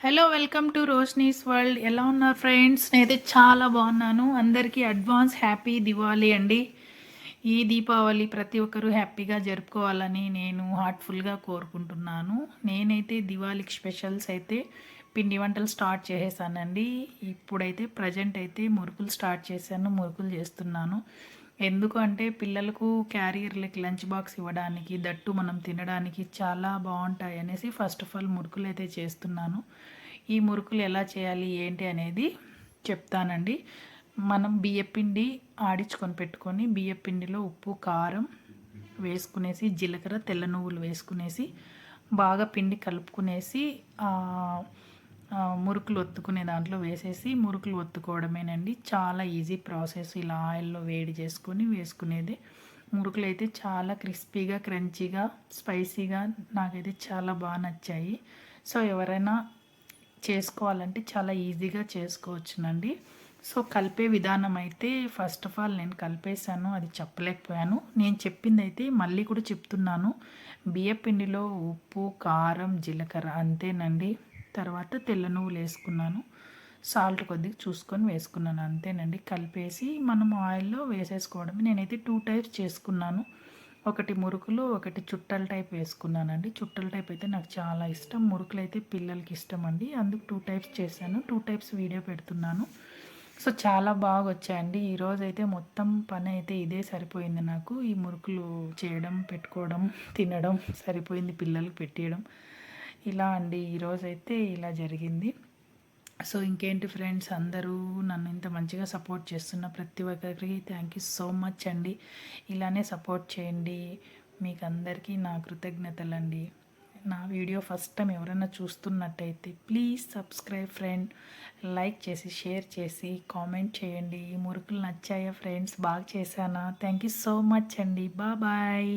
Hello welcome to Roshni's world. ఎలా ఉన్నారు friends? నేనైతే చాలా బాగున్నాను. అందరికీ అడ్వాన్స్ హ్యాపీ దివాళీ అండి. ఈ దీపావళి ప్రతి ఒక్కరూ హ్యాపీగా జరుపుకోవాలని నేను హార్ట్ఫుల్గా కోరుకుంటున్నాను. నేనైతే దివాళీకి స్పెషల్స్ అయితే పిండి వంటలు స్టార్ట్ చేసేసానండి. ఇప్పుడైతే ప్రజెంట్ అయితే మురుకులు స్టార్ట్ చేశాను, మురుకులు చేస్తున్నాను. ఎందుకు అంటే పిల్లలకు క్యారియర్లకి లంచ్ బాక్స్ ఇవ్వడానికి, దట్టు మనం తినడానికి చాలా బాగుంటాయి అనేసి ఫస్ట్ ఆఫ్ ఆల్ మురుకులు అయితే చేస్తున్నాను. ఈ మురుకులు ఎలా చేయాలి ఏంటి అనేది చెప్తానండి. మనం బియ్యపిండి ఆడించుకొని పెట్టుకొని బియ్యపిండిలో ఉప్పు కారం వేసుకునేసి జీలకర్ర తెల్ల నువ్వులు వేసుకునేసి బాగా పిండి కలుపుకునేసి మురుకులు ఒత్తుకునే దాంట్లో వేసేసి మురుకులు ఒత్తుకోవడమేనండి. చాలా ఈజీ ప్రాసెస్. ఇలా ఆయిల్లో వేడి చేసుకొని వేసుకునేది. మురుకులు అయితే చాలా క్రిస్పీగా క్రంచీగా స్పైసీగా నాకైతే చాలా బాగా నచ్చాయి. సో ఎవరైనా చేసుకోవాలంటే చాలా ఈజీగా చేసుకోవచ్చునండి. సో కలిపే విధానం అయితే ఫస్ట్ ఆఫ్ ఆల్ నేను కలిపేశాను, అది చెప్పలేకపోయాను. నేను చెప్పింది అయితే మళ్ళీ కూడా చెప్తున్నాను. బియ్యపిండిలో ఉప్పు కారం జీలకర్ర అంతేనండి. తర్వాత తెల్ల నువ్వులు వేసుకున్నాను, సాల్ట్ కొద్దిగా చూసుకొని వేసుకున్నాను, అంతేనండి. కలిపేసి మనం ఆయిల్లో వేసేసుకోవడమే. నేనైతే 2 టైప్స్ చేసుకున్నాను. ఒకటి మురుకులు, ఒకటి చుట్టల టైప్ వేసుకున్నానండి. చుట్టల టైప్ అయితే నాకు చాలా ఇష్టం, మురుకులు అయితే పిల్లలకి ఇష్టం అండి. అందుకు 2 టైప్స్ చేశాను. 2 టైప్స్ వీడియో పెడుతున్నాను. సో చాలా బాగా వచ్చాయండి. ఈరోజు అయితే మొత్తం పని అయితే ఇదే సరిపోయింది నాకు. ఈ మురుకులు చేయడం, పెట్టుకోవడం, తినడం సరిపోయింది, పిల్లలకి పెట్టేయడం. ఇలా అండి ఈరోజైతే ఇలా జరిగింది. సో ఇంకేంటి ఫ్రెండ్స్, అందరూ నన్ను ఇంత మంచిగా సపోర్ట్ చేస్తున్న ప్రతి ఒక్కరికి థ్యాంక్ యూ సో మచ్ అండి. ఇలానే సపోర్ట్ చేయండి. మీకు అందరికీ నా కృతజ్ఞతలండి. నా వీడియో ఫస్ట్ టైం ఎవరైనా చూస్తున్నట్టయితే ప్లీజ్ సబ్స్క్రైబ్ ఫ్రెండ్. లైక్ చేసి షేర్ చేసి కామెంట్ చేయండి. ఈ మురుకులు నచ్చాయా ఫ్రెండ్స్? బాగా చేశానా? థ్యాంక్ యూ సో మచ్ అండి. బాయ్.